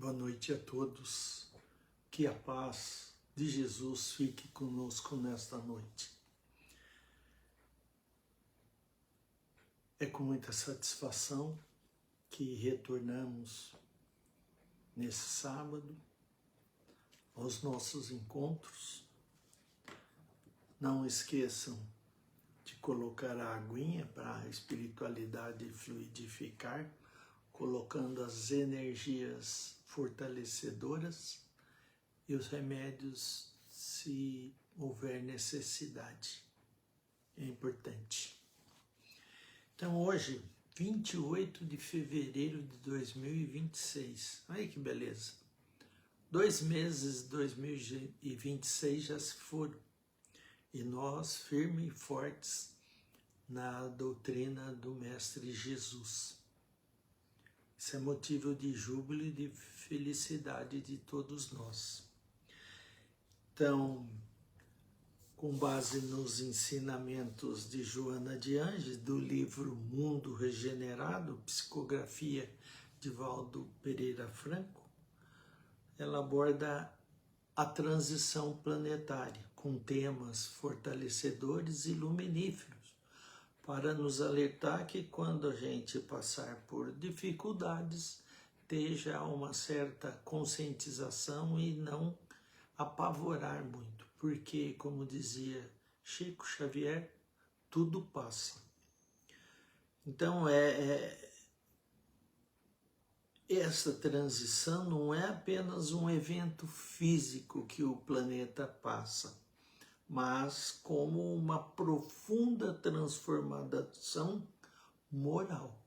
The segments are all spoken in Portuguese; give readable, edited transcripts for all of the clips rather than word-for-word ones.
Boa noite a todos, que a paz de Jesus fique conosco nesta noite. É com muita satisfação que retornamos nesse sábado aos nossos encontros. Não esqueçam de colocar a aguinha para a espiritualidade fluidificar, colocando as energias fortalecedoras e os remédios se houver necessidade. É importante. Então hoje, 28 de fevereiro de 2026, olha que beleza. 2 meses de 2026 já se foram e nós firmes e fortes na doutrina do Mestre Jesus. Isso é motivo de júbilo e de felicidade de todos nós. Então, com base nos ensinamentos de Joana de Anjos, do livro Mundo Regenerado, psicografia de Valdo Pereira Franco, ela aborda a transição planetária, com temas fortalecedores e luminíferos, para nos alertar que quando a gente passar por dificuldades, esteja uma certa conscientização e não apavorar muito, porque, como dizia Chico Xavier, tudo passa. Então, essa transição não é apenas um evento físico que o planeta passa, mas como uma profunda transformação moral.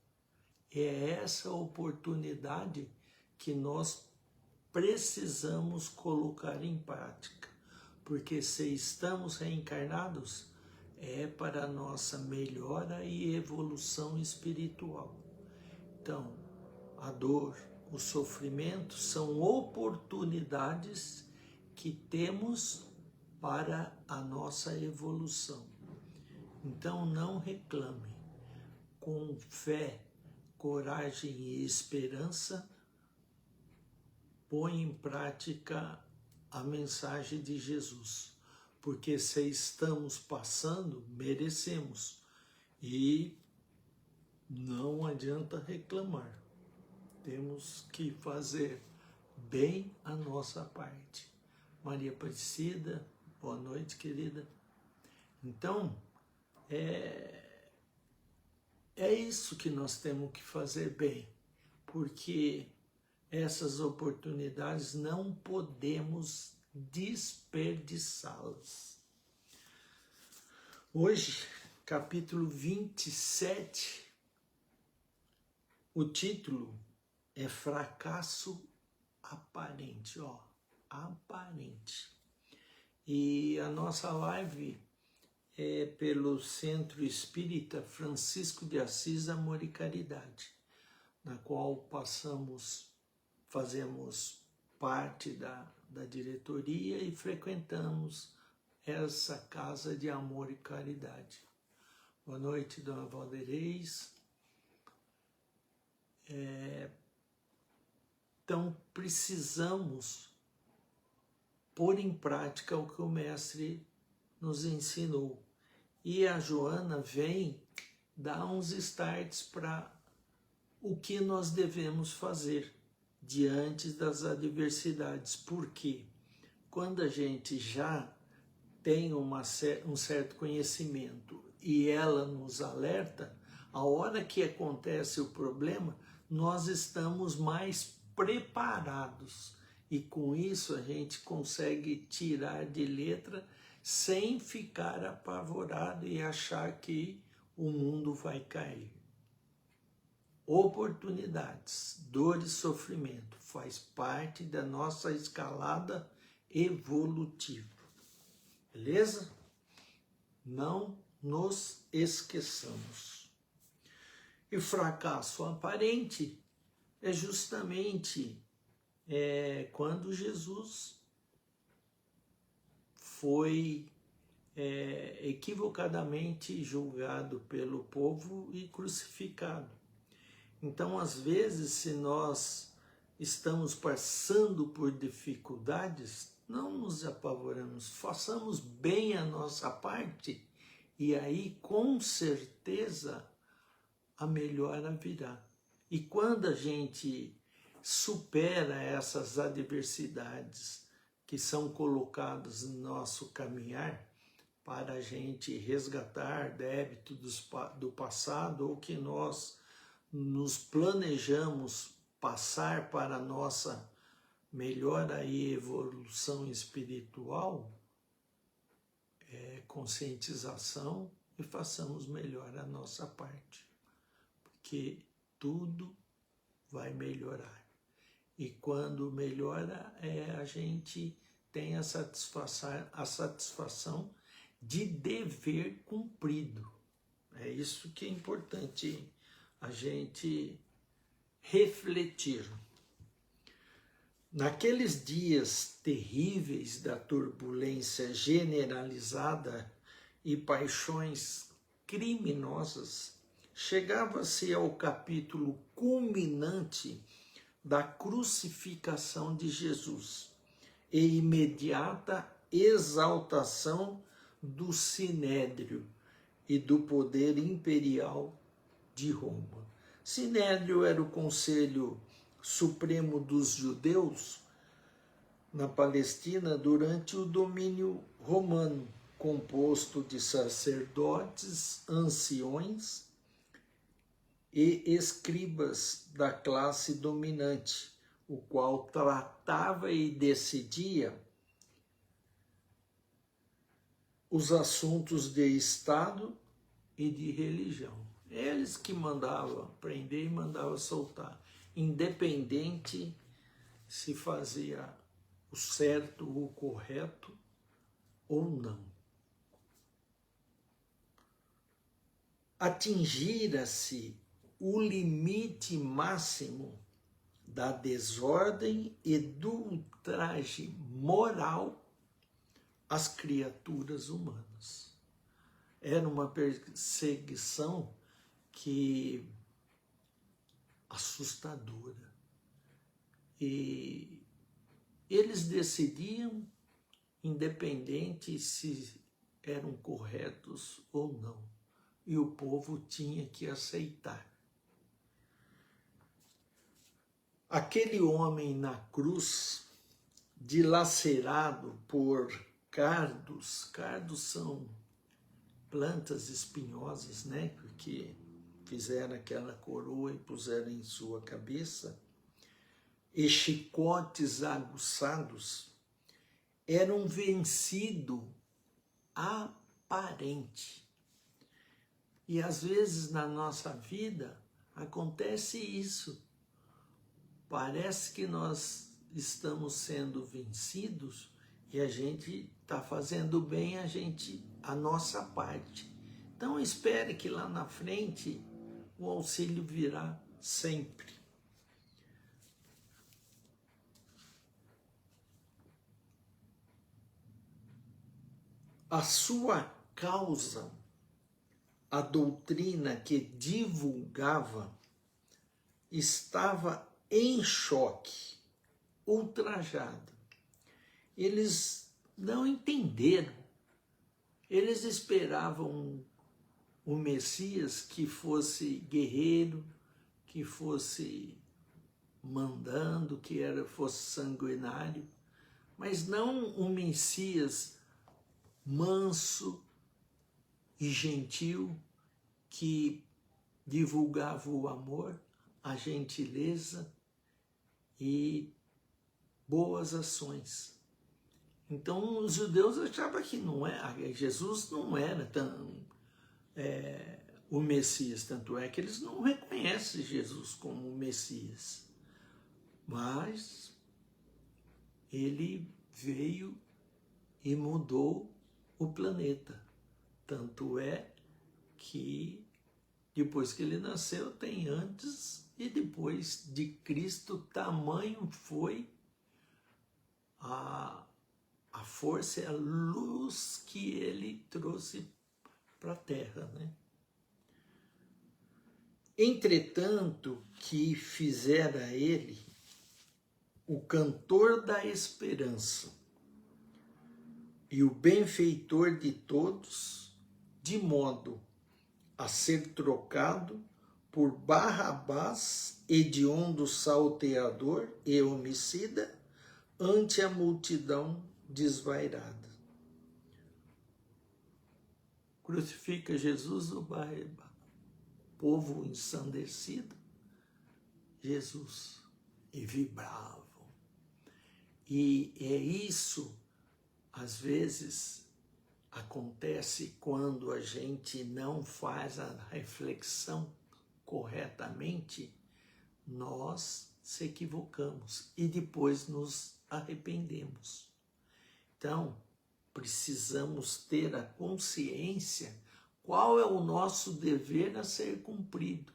É essa oportunidade que nós precisamos colocar em prática, porque se estamos reencarnados, é para a nossa melhora e evolução espiritual. Então, a dor, o sofrimento são oportunidades que temos para a nossa evolução. Então não reclame. Com fé, coragem e esperança, põe em prática a mensagem de Jesus. Porque se estamos passando, merecemos. E não adianta reclamar. Temos que fazer bem a nossa parte. Maria Aparecida, boa noite, querida. Então, é isso que nós temos que fazer bem, porque essas oportunidades não podemos desperdiçá-las. Hoje, capítulo 27, o título é Fracasso Aparente, aparente. E a nossa live é pelo Centro Espírita Francisco de Assis, Amor e Caridade, na qual fazemos parte da diretoria e frequentamos essa casa de amor e caridade. Boa noite, Dona Valdereis. Então, precisamos pôr em prática o que o Mestre nos ensinou. E a Joana vem dar uns starts para o que nós devemos fazer diante das adversidades. Porque quando a gente já tem um certo conhecimento e ela nos alerta, a hora que acontece o problema, nós estamos mais preparados. E com isso a gente consegue tirar de letra sem ficar apavorado e achar que o mundo vai cair. Oportunidades, dor e sofrimento faz parte da nossa escalada evolutiva. Beleza? Não nos esqueçamos. E fracasso aparente é justamente quando Jesus foi equivocadamente julgado pelo povo e crucificado. Então, às vezes, se nós estamos passando por dificuldades, não nos apavoramos, façamos bem a nossa parte e aí com certeza a melhora virá. E quando a gente supera essas adversidades que são colocadas no nosso caminhar para a gente resgatar débitos do passado ou que nós nos planejamos passar para a nossa melhora e evolução espiritual, conscientização e façamos melhor a nossa parte, porque tudo vai melhorar. E quando melhora, a gente tem a satisfação de dever cumprido. É isso que é importante a gente refletir. Naqueles dias terríveis da turbulência generalizada e paixões criminosas, chegava-se ao capítulo culminante da crucificação de Jesus e imediata exaltação do Sinédrio e do poder imperial de Roma. Sinédrio era o Conselho Supremo dos Judeus na Palestina durante o domínio romano, composto de sacerdotes, anciões e escribas da classe dominante, o qual tratava e decidia os assuntos de Estado e de religião. Eles que mandavam prender e mandavam soltar, independente se fazia o certo, o correto ou não. Atingira-se o limite máximo da desordem e do ultraje moral às criaturas humanas. Era uma perseguição que assustadora. E eles decidiam, independente se eram corretos ou não. E o povo tinha que aceitar. Aquele homem na cruz, dilacerado por cardos, cardos são plantas espinhosas, né? Porque fizeram aquela coroa e puseram em sua cabeça, e chicotes aguçados, era um vencido aparente. E às vezes na nossa vida acontece isso. Parece que nós estamos sendo vencidos e a gente está fazendo bem a nossa parte. Então espere que lá na frente o auxílio virá sempre. A sua causa, a doutrina que divulgava, estava em choque, ultrajada. Eles não entenderam. Eles esperavam um Messias que fosse guerreiro, que fosse mandando, que fosse sanguinário, mas não um Messias manso e gentil que divulgava o amor, a gentileza e boas ações. Então os judeus achavam que Jesus não era o Messias, tanto é que eles não reconhecem Jesus como o Messias. Mas ele veio e mudou o planeta. Tanto é que depois que ele nasceu, tem antes e depois de Cristo, tamanho foi a força e a luz que ele trouxe para a Terra, né? Entretanto, que fizera ele o cantor da esperança e o benfeitor de todos, de modo a ser trocado por Barrabás, hediondo salteador e homicida, ante a multidão desvairada. Crucifica Jesus o Barrabás. Povo ensandecido, Jesus, e vibravam. E é isso, às vezes, acontece quando a gente não faz a reflexão corretamente, nós se equivocamos e depois nos arrependemos. Então, precisamos ter a consciência qual é o nosso dever a ser cumprido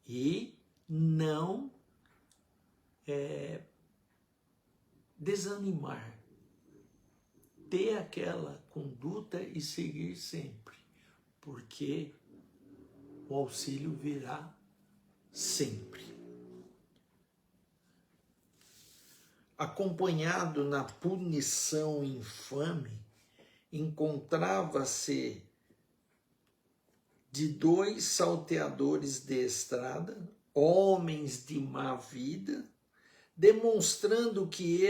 e não desanimar, ter aquela conduta e seguir sempre, porque o auxílio virá sempre. Acompanhado na punição infame, encontrava-se de 2 salteadores de estrada, homens de má vida, demonstrando que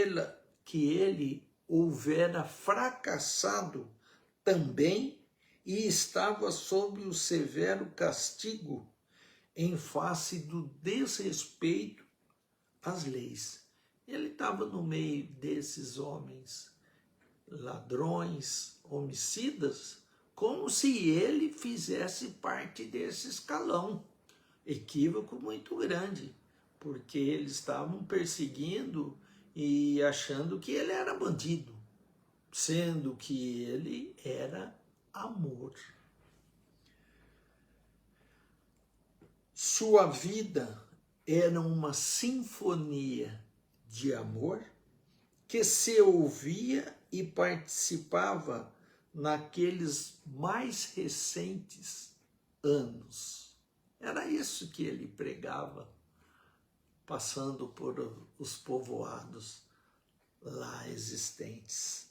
ele houvera fracassado também e estava sob o severo castigo em face do desrespeito às leis. Ele estava no meio desses homens ladrões, homicidas, como se ele fizesse parte desse escalão. Equívoco muito grande, porque eles estavam perseguindo e achando que ele era bandido, sendo que ele era amor. Sua vida era uma sinfonia de amor que se ouvia e participava naqueles mais recentes anos. Era isso que ele pregava, passando por os povoados lá existentes.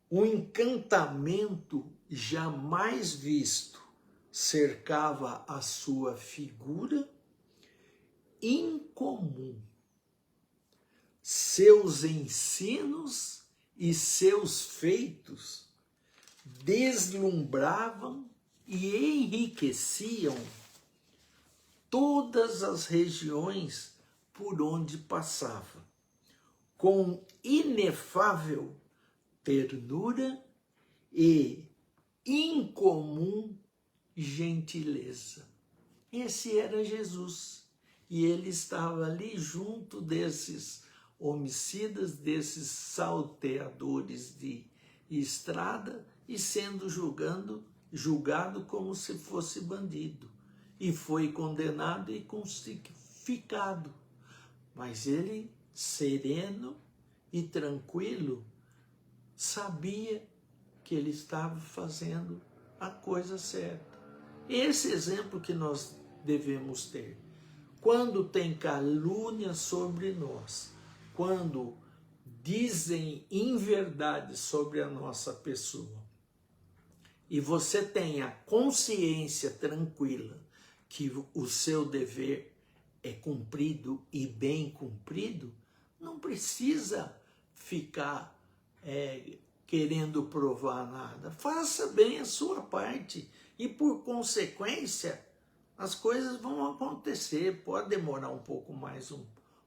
Um encantamento jamais visto cercava a sua figura incomum. Seus ensinos e seus feitos deslumbravam e enriqueciam todas as regiões por onde passava, com inefável ternura e incomum gentileza. Esse era Jesus, e ele estava ali junto desses homicidas, desses salteadores de estrada, e sendo julgado como se fosse bandido. E foi condenado e crucificado. Mas ele, sereno e tranquilo, sabia que ele estava fazendo a coisa certa. Esse exemplo que nós devemos ter. Quando tem calúnia sobre nós, quando dizem inverdade sobre a nossa pessoa, e você tem a consciência tranquila que o seu dever é cumprido e bem cumprido, não precisa ficar querendo provar nada. Faça bem a sua parte e, por consequência, as coisas vão acontecer. Pode demorar um pouco mais, um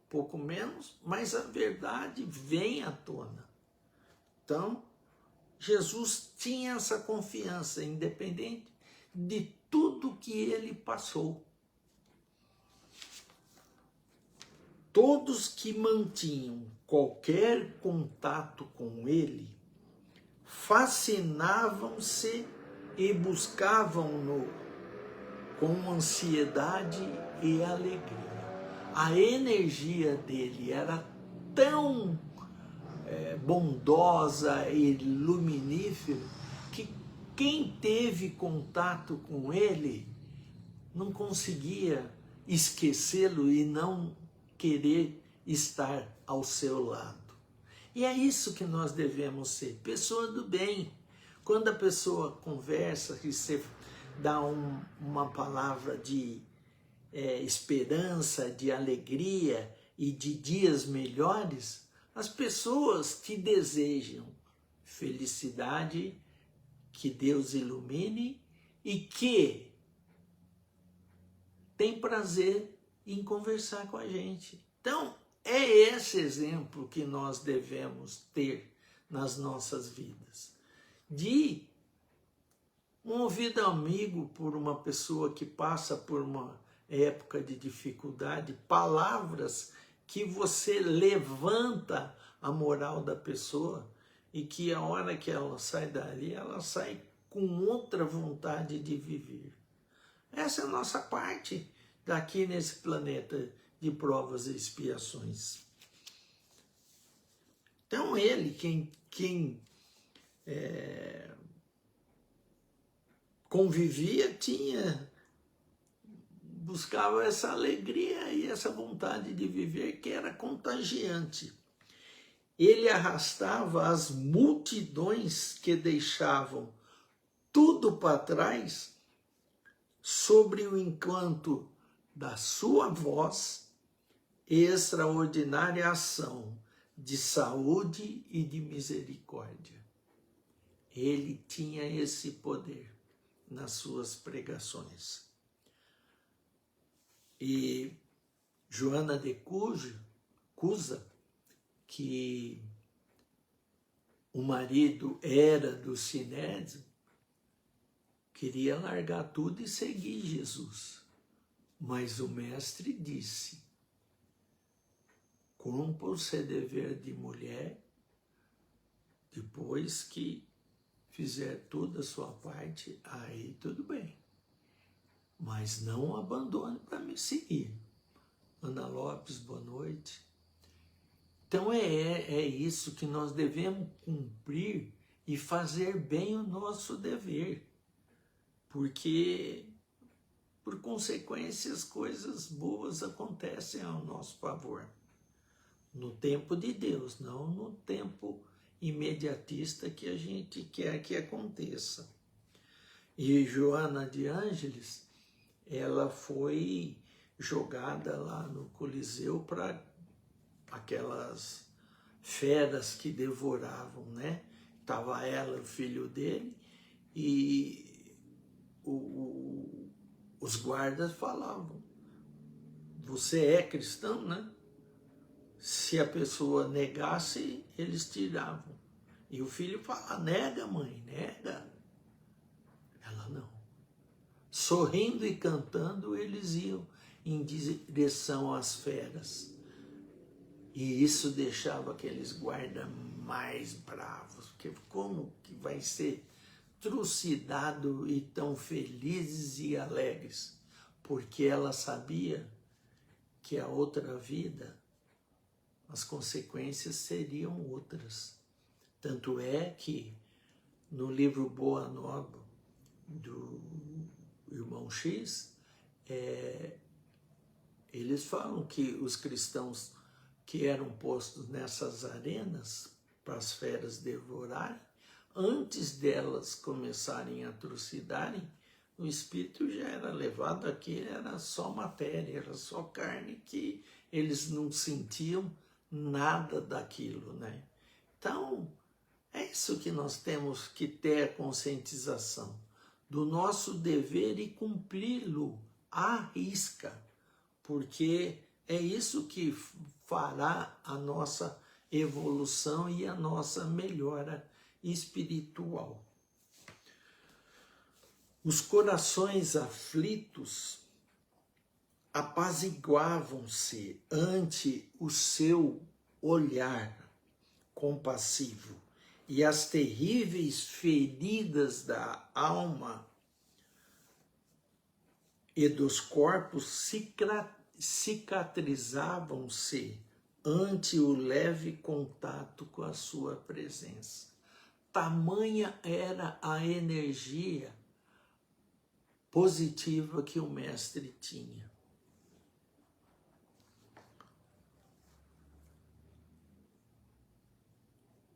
pouco menos, mas a verdade vem à tona. Então, Jesus tinha essa confiança, independente de tudo que ele passou. Todos que mantinham qualquer contato com ele fascinavam-se e buscavam-no com ansiedade e alegria. A energia dele era tão bondosa e luminífera que quem teve contato com ele não conseguia esquecê-lo e não querer estar ao seu lado. E é isso que nós devemos ser, pessoa do bem. Quando a pessoa conversa, que você dá uma palavra de esperança, de alegria e de dias melhores, as pessoas te desejam felicidade, que Deus ilumine e que tem prazer em conversar com a gente. Então, é esse exemplo que nós devemos ter nas nossas vidas. De um ouvido amigo por uma pessoa que passa por uma época de dificuldade, palavras que você levanta a moral da pessoa e que a hora que ela sai dali, ela sai com outra vontade de viver. Essa é a nossa parte daqui nesse planeta de provas e expiações. Então ele, quem convivia, buscava essa alegria e essa vontade de viver que era contagiante. Ele arrastava as multidões que deixavam tudo para trás sobre o encanto da sua voz e extraordinária ação de saúde e de misericórdia. Ele tinha esse poder nas suas pregações. E Joana de Cusa, que o marido era do Sinédrio, queria largar tudo e seguir Jesus. Mas o mestre disse: cumpra o seu dever de mulher, depois que fizer toda a sua parte, aí tudo bem. Mas não abandone para me seguir. Ana Lopes, boa noite. Então é isso que nós devemos cumprir e fazer bem o nosso dever. Porque, por consequência, as coisas boas acontecem ao nosso favor. No tempo de Deus, não no tempo imediatista que a gente quer que aconteça. E Joana de Ângeles, ela foi jogada lá no Coliseu para aquelas feras que devoravam, né? Tava ela, o filho dele, e os guardas falavam: você é cristão, né? Se a pessoa negasse, eles tiravam. E o filho fala: nega, mãe, nega. Ela não. Sorrindo e cantando, eles iam em direção às feras. E isso deixava aqueles guardas mais bravos, porque como que vai ser trucidado e tão felizes e alegres? Porque ela sabia que a outra vida, as consequências seriam outras. Tanto é que no livro Boa Nova, do irmão X, eles falam que os cristãos que eram postos nessas arenas para as feras devorarem, antes delas começarem a trucidarem, o espírito já era levado aqui, era só matéria, era só carne, que eles não sentiam nada daquilo, né? Então, é isso que nós temos que ter a conscientização do nosso dever e cumpri-lo à risca, porque é isso que fará a nossa evolução e a nossa melhora espiritual. Os corações aflitos apaziguavam-se ante o seu olhar compassivo e as terríveis feridas da alma e dos corpos cicatrizavam-se ante o leve contato com a sua presença. Tamanha era a energia positiva que o mestre tinha.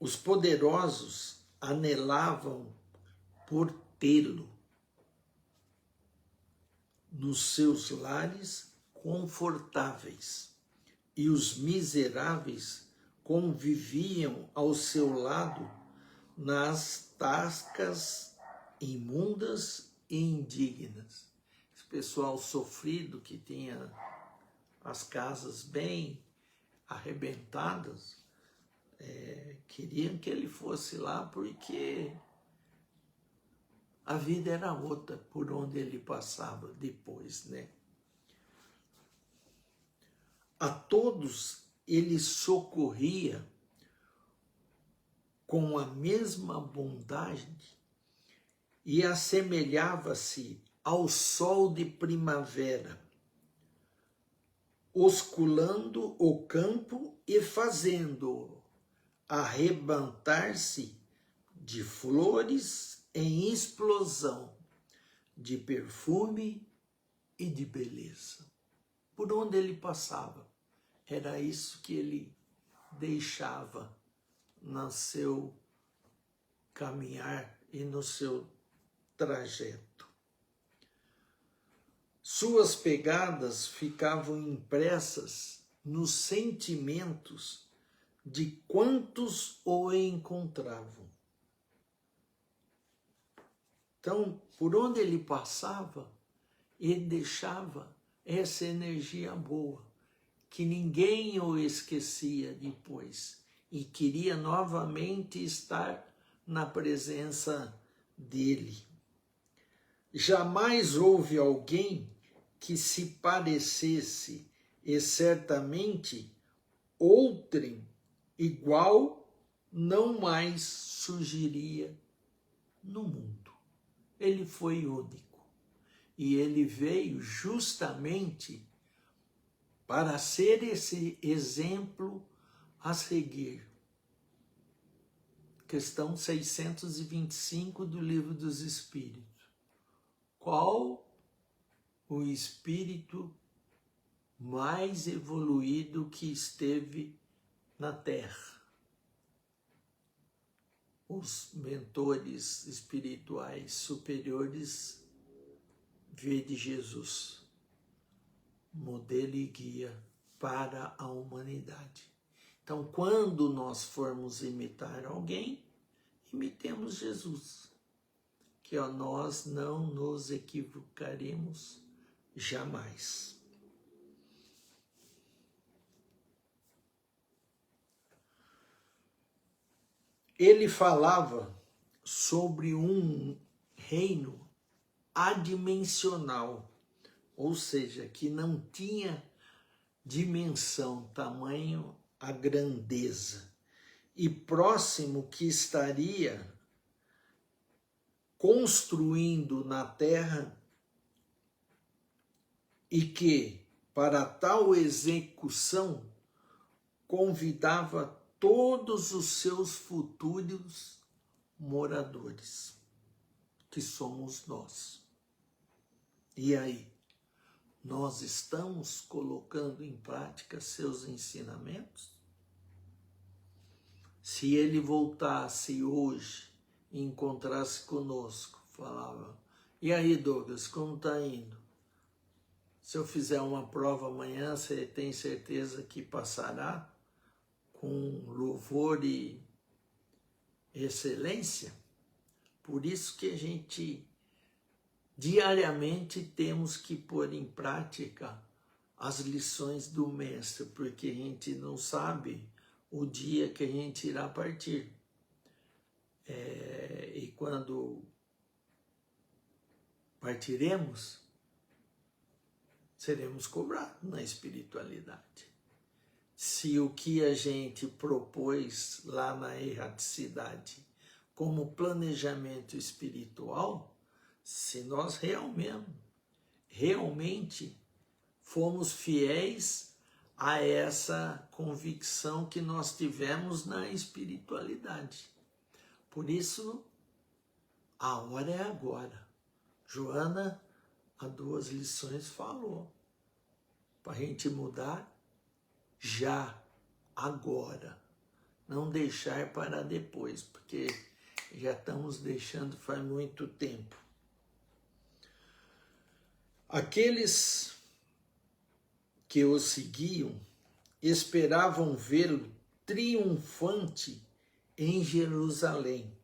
Os poderosos anelavam por tê-lo nos seus lares confortáveis, e os miseráveis conviviam ao seu lado nas tascas imundas e indignas. Esse pessoal sofrido que tinha as casas bem arrebentadas, queriam que ele fosse lá porque a vida era outra por onde ele passava depois, né? A todos ele socorria com a mesma bondade e assemelhava-se ao sol de primavera, osculando o campo e fazendo-o arrebentar-se de flores em explosão, de perfume e de beleza. Por onde ele passava, era isso que ele deixava no seu caminhar e no seu trajeto. Suas pegadas ficavam impressas nos sentimentos de quantos o encontravam. Então, por onde ele passava, ele deixava essa energia boa, que ninguém o esquecia depois e queria novamente estar na presença dele. Jamais houve alguém que se parecesse, e certamente outrem igual não mais surgiria no mundo. Ele foi único e ele veio justamente para ser esse exemplo a seguir. Questão 625 do Livro dos Espíritos. Qual o espírito mais evoluído que esteve na Terra? Os mentores espirituais superiores vê de Jesus, modelo e guia para a humanidade. Então, quando nós formos imitar alguém, imitemos Jesus, que nós não nos equivocaremos jamais. Ele falava sobre um reino adimensional, ou seja, que não tinha dimensão, tamanho, a grandeza, e próximo que estaria construindo na terra, e que, para tal execução, convidava todos os seus futuros moradores, que somos nós. E aí, nós estamos colocando em prática seus ensinamentos? Se ele voltasse hoje e encontrasse conosco, falava: e aí, Douglas, como está indo? Se eu fizer uma prova amanhã, você tem certeza que passará com louvor e excelência? Por isso que a gente diariamente temos que pôr em prática as lições do Mestre, porque a gente não sabe o dia que a gente irá partir. E quando partiremos, seremos cobrados na espiritualidade. Se o que a gente propôs lá na erraticidade como planejamento espiritual, se nós realmente fomos fiéis a essa convicção que nós tivemos na espiritualidade. Por isso, a hora é agora. Joana, há 2 lições, falou para a gente mudar já, agora. não deixar para depois, porque já estamos deixando faz muito tempo. Aqueles que o seguiam esperavam vê-lo triunfante em Jerusalém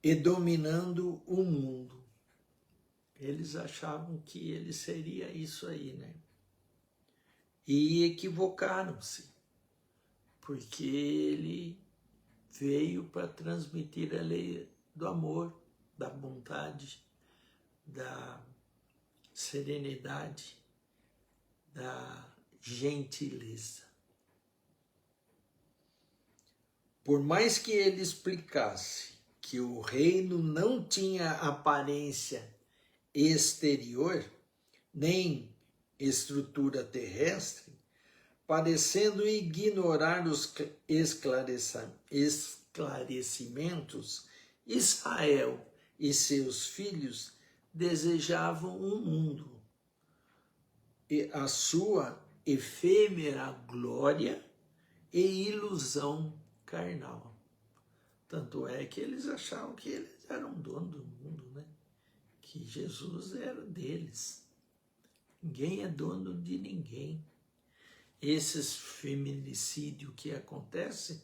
e dominando o mundo. Eles achavam que ele seria isso aí, né? E equivocaram-se, porque ele veio para transmitir a lei do amor, da bondade, da serenidade, da gentileza. Por mais que ele explicasse que o reino não tinha aparência exterior, nem estrutura terrestre, parecendo ignorar os esclarecimentos, Israel e seus filhos desejavam um mundo e a sua efêmera glória e ilusão carnal. Tanto é que eles achavam que eles eram dono do mundo, né? Que Jesus era deles. Ninguém é dono de ninguém. Esses feminicídios que acontecem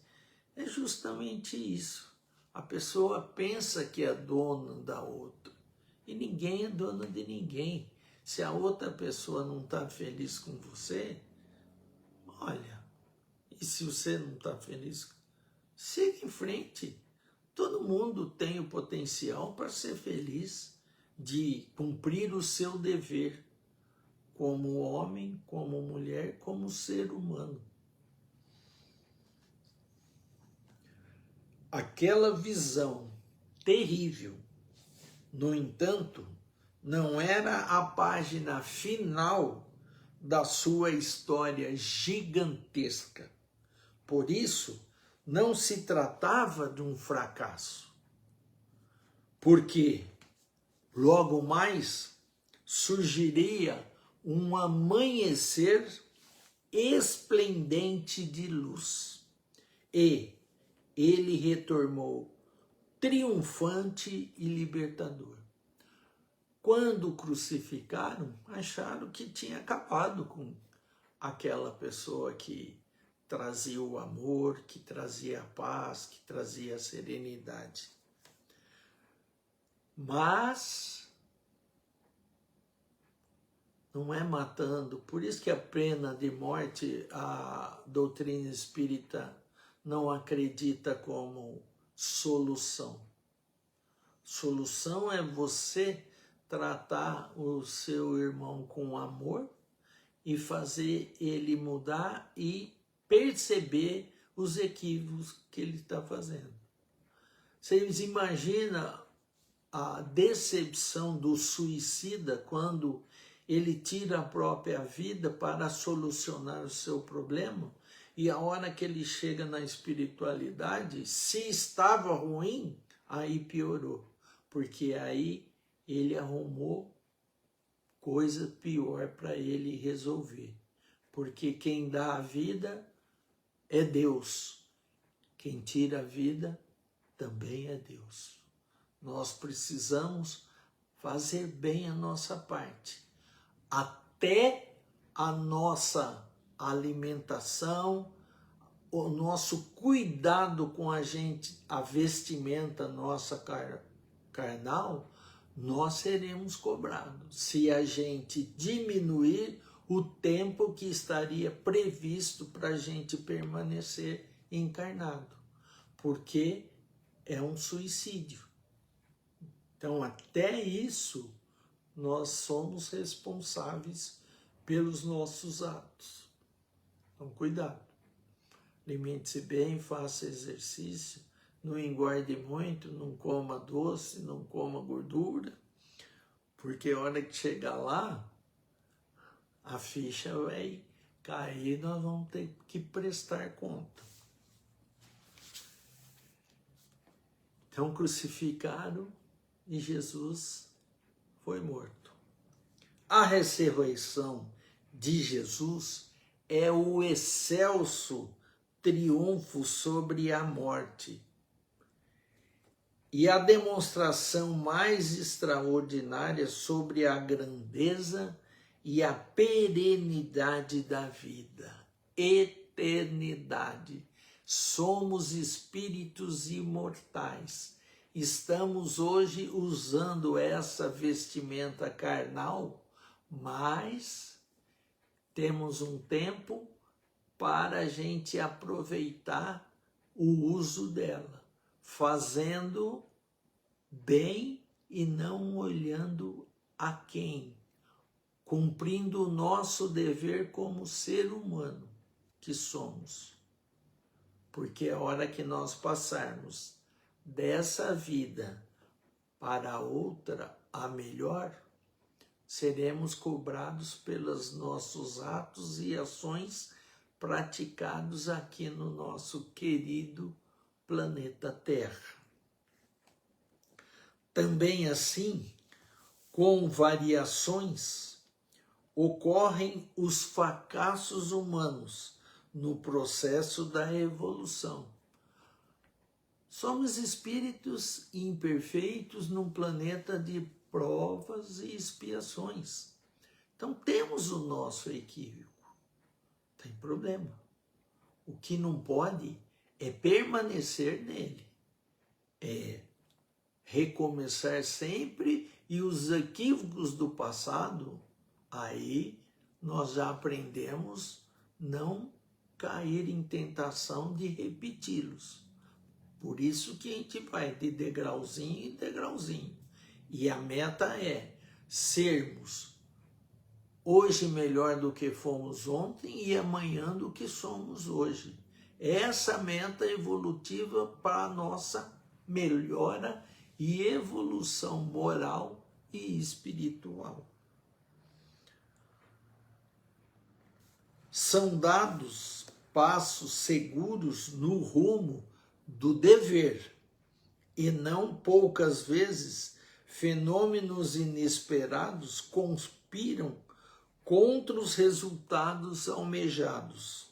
é justamente isso. A pessoa pensa que é dona da outra e ninguém é dono de ninguém. Se a outra pessoa não está feliz com você, olha, e se você não está feliz, siga em frente. Todo mundo tem o potencial para ser feliz, de cumprir o seu dever como homem, como mulher, como ser humano. Aquela visão terrível, no entanto, não era a página final da sua história gigantesca. Por isso, não se tratava de um fracasso, porque logo mais surgiria um amanhecer esplendente de luz. E ele retornou triunfante e libertador. Quando o crucificaram, acharam que tinha acabado com aquela pessoa que trazia o amor, que trazia a paz, que trazia a serenidade. Mas não é matando. Por isso que a pena de morte, a doutrina espírita não acredita como solução. Solução é você tratar o seu irmão com amor e fazer ele mudar e perceber os equívocos que ele está fazendo. Vocês imaginam a decepção do suicida quando ele tira a própria vida para solucionar o seu problema, e a hora que ele chega na espiritualidade, se estava ruim, aí piorou, porque aí ele arrumou coisa pior para ele resolver, porque quem dá a vida é Deus, quem tira a vida também é Deus. Nós precisamos fazer bem a nossa parte, até a nossa alimentação, o nosso cuidado com a gente, a vestimenta nossa carnal, nós seremos cobrados se a gente diminuir o tempo que estaria previsto para a gente permanecer encarnado, porque é um suicídio. Então, até isso, nós somos responsáveis pelos nossos atos. Então, cuidado. Alimente-se bem, faça exercício, não engorde muito, não coma doce, não coma gordura, porque a hora que chegar lá, a ficha vai cair, nós vamos ter que prestar conta. Então, crucificaram e Jesus foi morto. A ressurreição de Jesus é o excelso triunfo sobre a morte. E a demonstração mais extraordinária sobre a grandeza e a perenidade da vida. Eternidade. Somos espíritos imortais. Estamos hoje usando essa vestimenta carnal, mas temos um tempo para a gente aproveitar o uso dela, fazendo bem e não olhando a quem, cumprindo o nosso dever como ser humano que somos. Porque a hora que nós passarmos dessa vida para outra, a melhor, seremos cobrados pelos nossos atos e ações praticados aqui no nosso querido planeta Terra. Também assim, com variações, ocorrem os fracassos humanos no processo da evolução. Somos espíritos imperfeitos num planeta de provas e expiações. Então temos o nosso equívoco. Tem problema. O que não pode é permanecer nele. É recomeçar sempre, e os equívocos do passado, aí nós já aprendemos não cair em tentação de repeti-los. Por isso que a gente vai de degrauzinho em degrauzinho. E a meta é sermos hoje melhor do que fomos ontem e amanhã do que somos hoje. Essa meta evolutiva para a nossa melhora e evolução moral e espiritual. São dados passos seguros no rumo do dever, e não poucas vezes fenômenos inesperados conspiram contra os resultados almejados,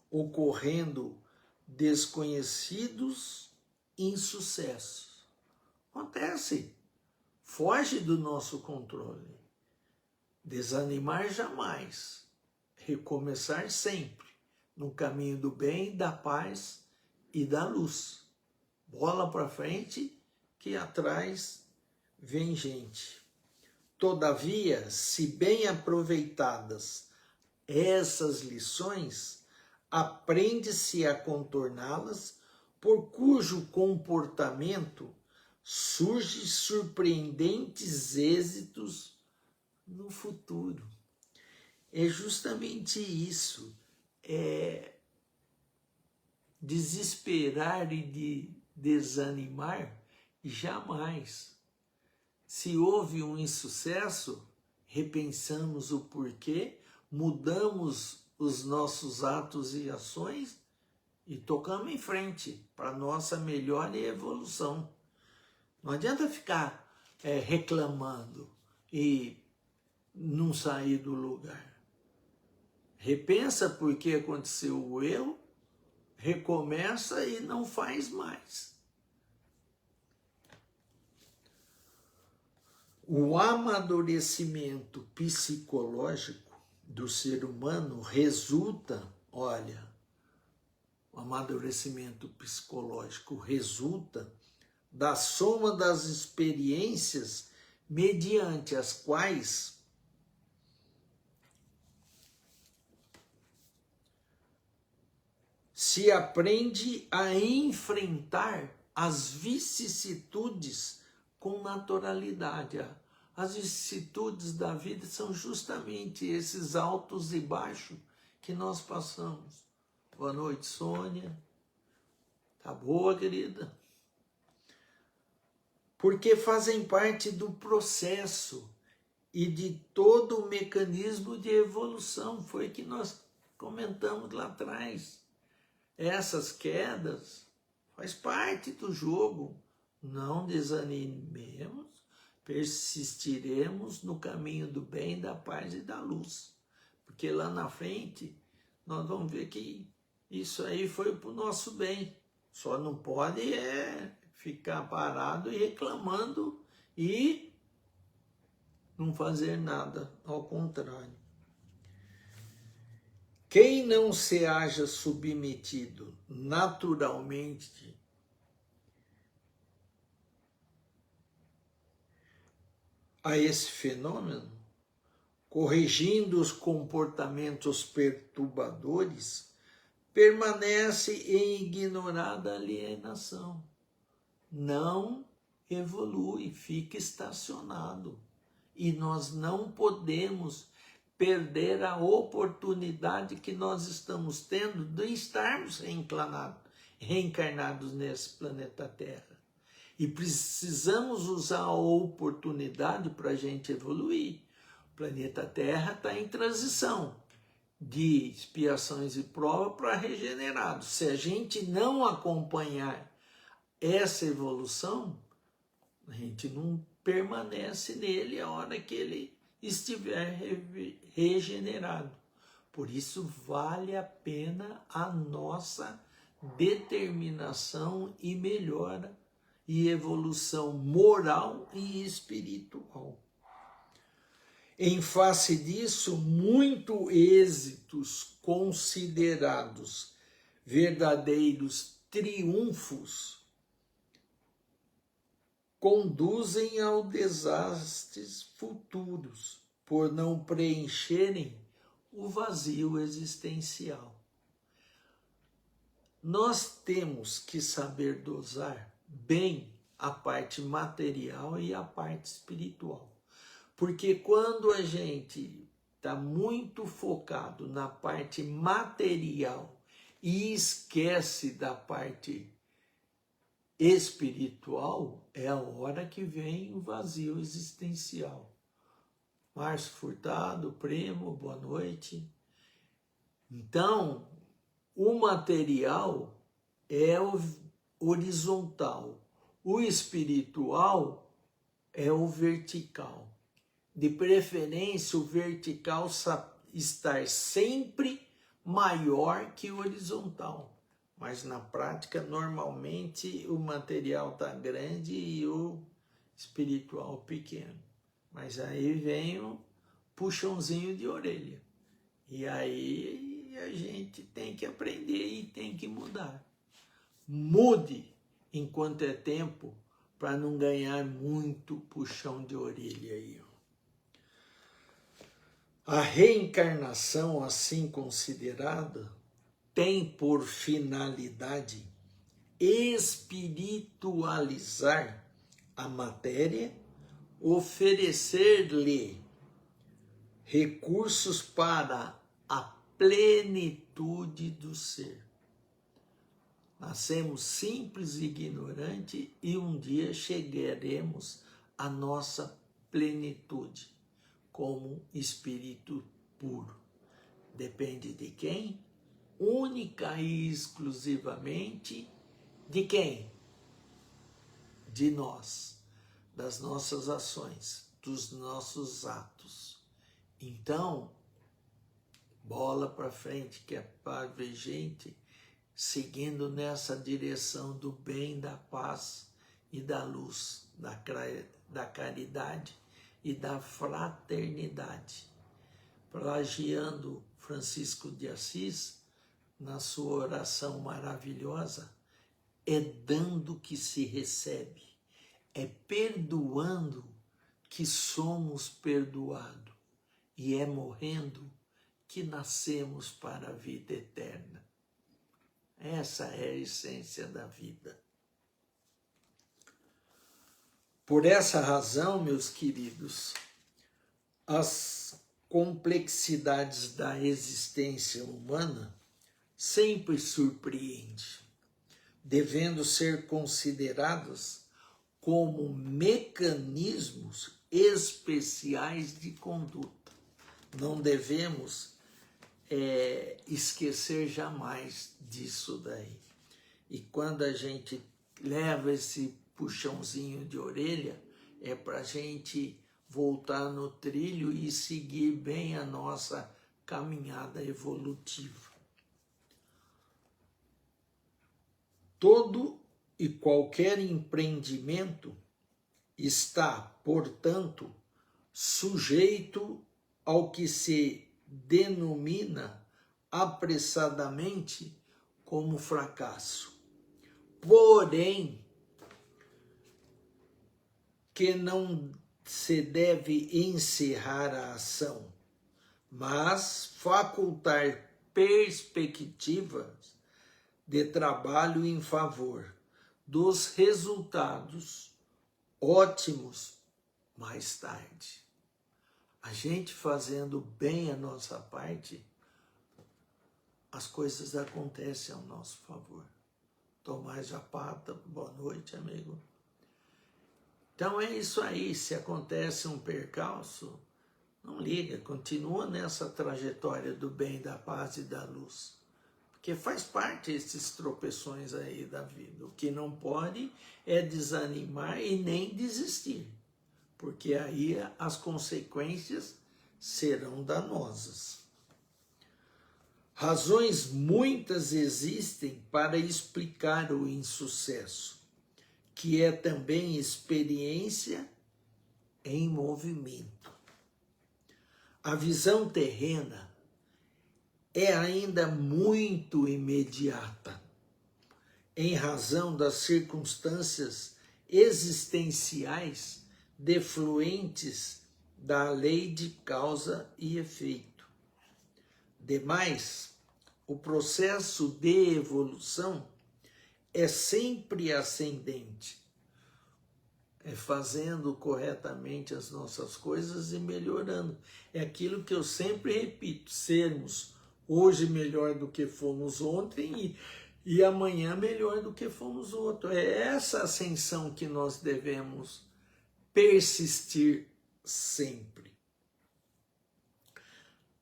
ocorrendo desconhecidos insucessos. Acontece, foge do nosso controle. Desanimar jamais, recomeçar sempre, no caminho do bem, da paz e da luz. Bola para frente, que atrás vem gente. Todavia, se bem aproveitadas essas lições, aprende-se a contorná-las, por cujo comportamento surgem surpreendentes êxitos no futuro. É justamente isso, desesperar e de desanimar, jamais. Se houve um insucesso, repensamos o porquê, mudamos os nossos atos e ações e tocamos em frente para nossa melhora e evolução. Não adianta ficar reclamando e não sair do lugar. Repensa por que aconteceu o erro, recomeça e não faz mais. O amadurecimento psicológico do ser humano resulta, olha, o amadurecimento psicológico resulta da soma das experiências mediante as quais se aprende a enfrentar as vicissitudes com naturalidade. As vicissitudes da vida são justamente esses altos e baixos que nós passamos. Boa noite, Sônia. Tá boa, querida? Porque fazem parte do processo e de todo o mecanismo de evolução. Foi que nós comentamos lá atrás. Essas quedas faz parte do jogo. Não desanimemos, persistiremos no caminho do bem, da paz e da luz. Porque lá na frente nós vamos ver que isso aí foi para o nosso bem. Só não pode ficar parado e reclamando e não fazer nada, ao contrário. Quem não se haja submetido naturalmente a esse fenômeno, corrigindo os comportamentos perturbadores, permanece em ignorada alienação. Não evolui, fica estacionado. E nós não podemos perder a oportunidade que nós estamos tendo de estarmos reencarnados nesse planeta Terra. E precisamos usar a oportunidade para a gente evoluir. O planeta Terra está em transição de expiações e prova para regenerado. Se a gente não acompanhar essa evolução, a gente não permanece nele a hora que ele estiver regenerado. Por isso vale a pena a nossa determinação e melhora e evolução moral e espiritual. Em face disso, muitos êxitos considerados verdadeiros triunfos conduzem ao desastres futuros por não preencherem o vazio existencial. Nós temos que saber dosar bem a parte material e a parte espiritual. Porque quando a gente está muito focado na parte material e esquece da parte espiritual, é a hora que vem o vazio existencial. Márcio Furtado, primo, boa noite. Então, o material é o horizontal, o espiritual é o vertical. De preferência, o vertical estar sempre maior que o horizontal. Mas na prática, normalmente, o material está grande e o espiritual pequeno. Mas aí vem o puxãozinho de orelha. E aí a gente tem que aprender e tem que mudar. Mude enquanto é tempo para não ganhar muito puxão de orelha aí. A reencarnação assim considerada tem por finalidade espiritualizar a matéria, oferecer-lhe recursos para a plenitude do ser. Nascemos simples e ignorantes e um dia chegaremos à nossa plenitude como espírito puro. Depende de quem? Única e exclusivamente de quem? De nós, das nossas ações, dos nossos atos. Então, bola para frente, que é para ver gente seguindo nessa direção do bem, da paz e da luz, da caridade e da fraternidade. Plagiando Francisco de Assis, na sua oração maravilhosa, é dando que se recebe, é perdoando que somos perdoados, e é morrendo que nascemos para a vida eterna. Essa é a essência da vida. Por essa razão, meus queridos, as complexidades da existência humana sempre surpreende, devendo ser consideradas como mecanismos especiais de conduta. Não devemos esquecer jamais disso daí. E quando a gente leva esse puxãozinho de orelha, é para a gente voltar no trilho e seguir bem a nossa caminhada evolutiva. Todo e qualquer empreendimento está, portanto, sujeito ao que se denomina apressadamente como fracasso. Porém, que não se deve encerrar a ação, mas facultar perspectivas de trabalho em favor dos resultados ótimos mais tarde. A gente fazendo bem a nossa parte, as coisas acontecem ao nosso favor. Tomás Zapata, boa noite, amigo. Então é isso aí, se acontece um percalço, não liga, continua nessa trajetória do bem, da paz e da luz. Porque faz parte esses tropeções aí da vida. O que não pode é desanimar e nem desistir, porque aí as consequências serão danosas. Razões muitas existem para explicar o insucesso, que é também experiência em movimento. A visão terrena é ainda muito imediata, em razão das circunstâncias existenciais defluentes da lei de causa e efeito. Demais, o processo de evolução é sempre ascendente, é fazendo corretamente as nossas coisas e melhorando. É aquilo que eu sempre repito, sermos hoje melhor do que fomos ontem e amanhã melhor do que fomos ontem. É essa ascensão que nós devemos persistir sempre.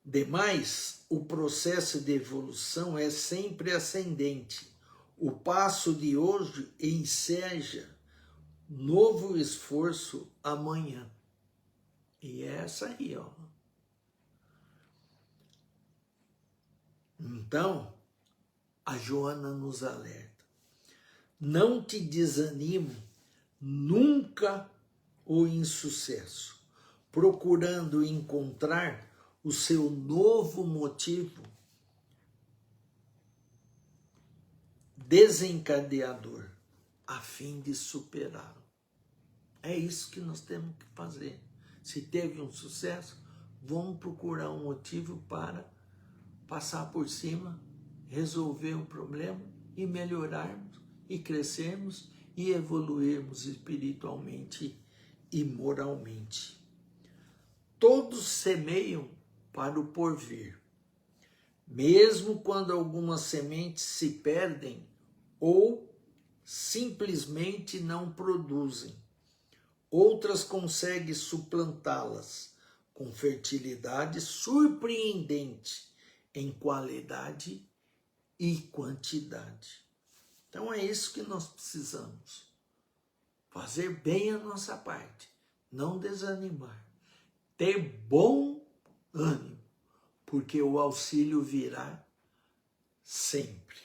Demais, o processo de evolução é sempre ascendente. O passo de hoje enseja novo esforço amanhã. E é essa aí, ó. Então, a Joana nos alerta. Não te desanime nunca o insucesso, procurando encontrar o seu novo motivo desencadeador, a fim de superá-lo. É isso que nós temos que fazer. Se teve um sucesso, vamos procurar um motivo para passar por cima, resolver o problema e melhorarmos, e crescermos e evoluirmos espiritualmente e moralmente. Todos semeiam para o porvir, mesmo quando algumas sementes se perdem ou simplesmente não produzem. Outras conseguem suplantá-las com fertilidade surpreendente em qualidade e quantidade. Então é isso que nós precisamos. Fazer bem a nossa parte, não desanimar, ter bom ânimo, porque o auxílio virá sempre.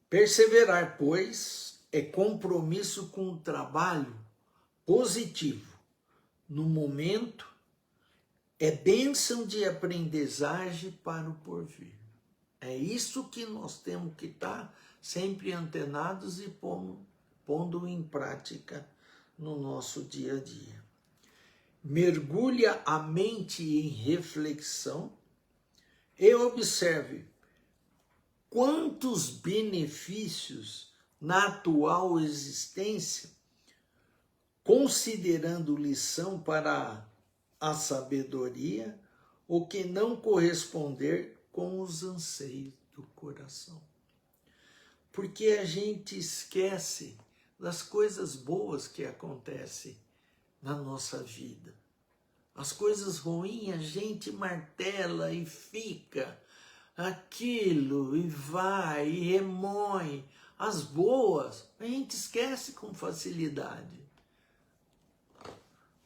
Perseverar, pois, é compromisso com o trabalho positivo. No momento, é bênção de aprendizagem para o porvir. É isso que nós temos que estar sempre antenados e pondo em prática no nosso dia a dia. Mergulha a mente em reflexão e observe quantos benefícios na atual existência, considerando lição para a sabedoria, o que não corresponder com os anseios do coração. Porque a gente esquece das coisas boas que acontecem na nossa vida. As coisas ruins a gente martela e fica aquilo e vai e remói. As boas a gente esquece com facilidade.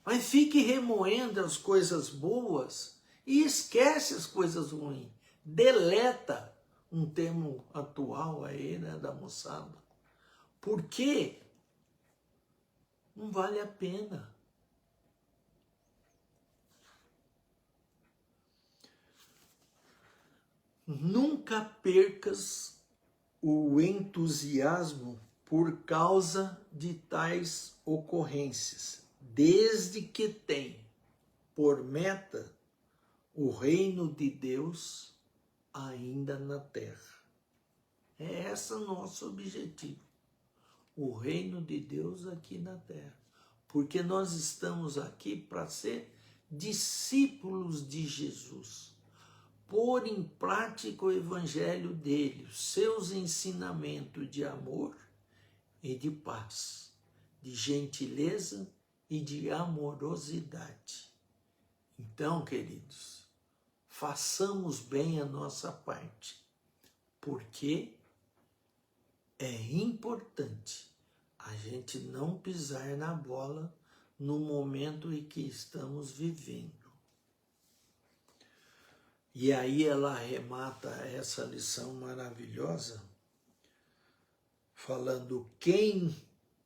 Mas fique remoendo as coisas boas e esquece as coisas ruins. Deleta um termo atual aí, né, da moçada. Por quê? Não vale a pena. Nunca percas o entusiasmo por causa de tais ocorrências, desde que tem por meta o reino de Deus ainda na terra. É esse o nosso objetivo, o reino de Deus aqui na terra. Porque nós estamos aqui para ser discípulos de Jesus, pôr em prática o evangelho dele, os seus ensinamentos de amor e de paz, de gentileza e de amorosidade. Então, queridos, façamos bem a nossa parte, porque é importante a gente não pisar na bola no momento em que estamos vivendo. E aí ela arremata essa lição maravilhosa, falando: quem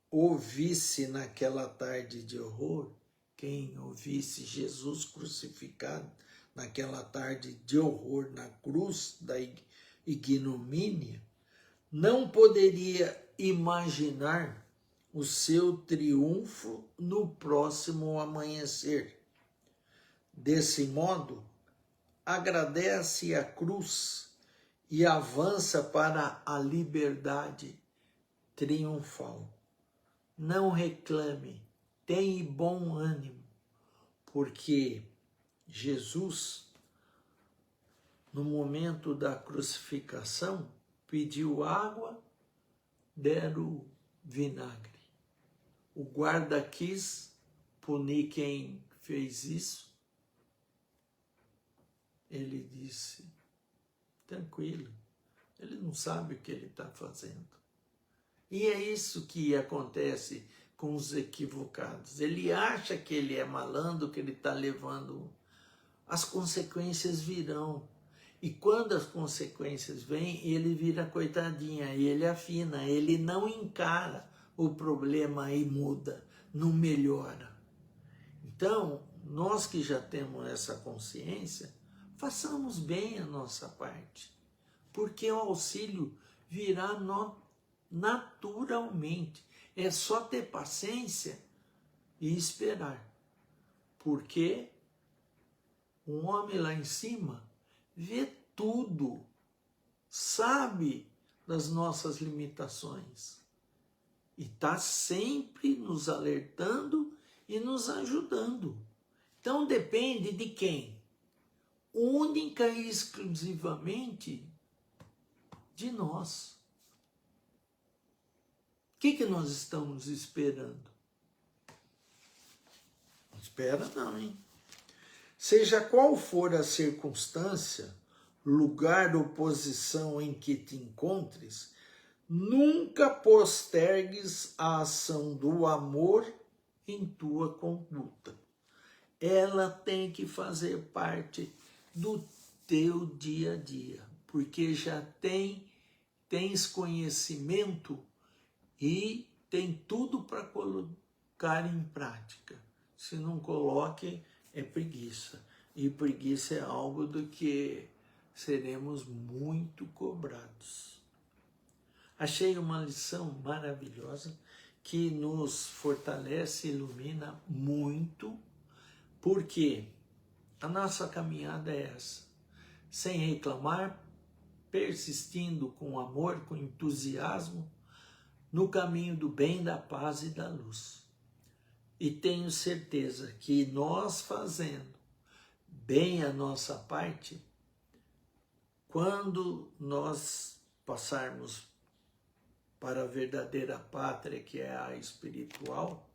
ouvisse naquela tarde de horror, quem ouvisse Jesus crucificado naquela tarde de horror na cruz da ignomínia, não poderia imaginar o seu triunfo no próximo amanhecer. Desse modo, agradece a cruz e avança para a liberdade triunfal. Não reclame, tenha bom ânimo, porque Jesus, no momento da crucificação, pediu água, deram vinagre. O guarda quis punir quem fez isso. Ele disse: tranquilo, ele não sabe o que ele está fazendo. E é isso que acontece com os equivocados. Ele acha que ele é malandro, que ele está levando. As consequências virão. E quando as consequências vêm, ele vira coitadinha, ele afina, ele não encara o problema e muda, não melhora. Então, nós que já temos essa consciência, façamos bem a nossa parte, porque o auxílio virá naturalmente. É só ter paciência e esperar, porque um homem lá em cima vê tudo, sabe das nossas limitações e está sempre nos alertando e nos ajudando. Então depende de quem? Única e exclusivamente de nós. O que nós estamos esperando? Não espera não, hein? Seja qual for a circunstância, lugar ou posição em que te encontres, nunca postergues a ação do amor em tua conduta. Ela tem que fazer parte do teu dia a dia, porque já tens conhecimento e tem tudo para colocar em prática. Se não coloque, é preguiça. E preguiça é algo do que seremos muito cobrados. Achei uma lição maravilhosa que nos fortalece e ilumina muito, porque a nossa caminhada é essa. Sem reclamar, persistindo com amor, com entusiasmo, no caminho do bem, da paz e da luz. E tenho certeza que nós fazendo bem a nossa parte, quando nós passarmos para a verdadeira pátria, que é a espiritual,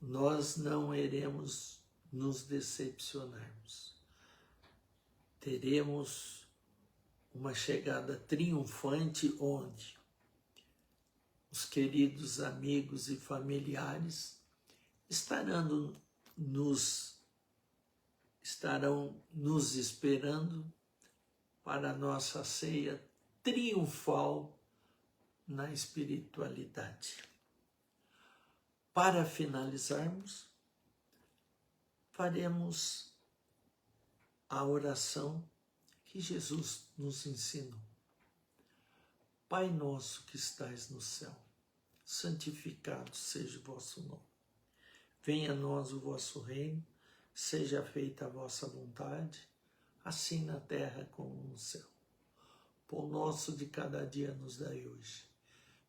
nós não iremos nos decepcionarmos. Teremos uma chegada triunfante onde os queridos amigos e familiares estarão nos esperando para a nossa ceia triunfal na espiritualidade. Para finalizarmos, faremos a oração que Jesus nos ensinou. Pai nosso que estais no céu, santificado seja o vosso nome. Venha a nós o vosso reino, seja feita a vossa vontade, assim na terra como no céu. Pão nosso de cada dia nos dai hoje.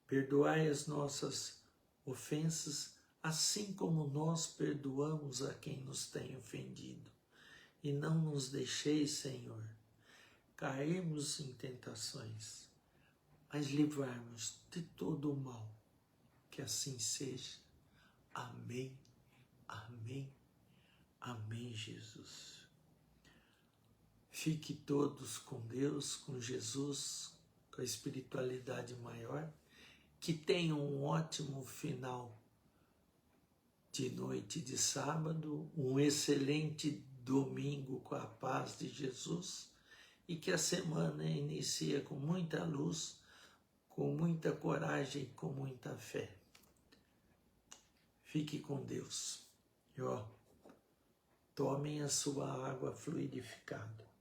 Perdoai as nossas ofensas, assim como nós perdoamos a quem nos tem ofendido. E não nos deixeis, Senhor, cairmos em tentações, mas livrai-nos de todo o mal. Que assim seja. Amém, amém, amém, Jesus. Fique todos com Deus, com Jesus, com a espiritualidade maior. Que tenham um ótimo final de noite de sábado, um excelente domingo com a paz de Jesus e que a semana inicie com muita luz, com muita coragem, com muita fé. Fique com Deus. E tomem a sua água fluidificada.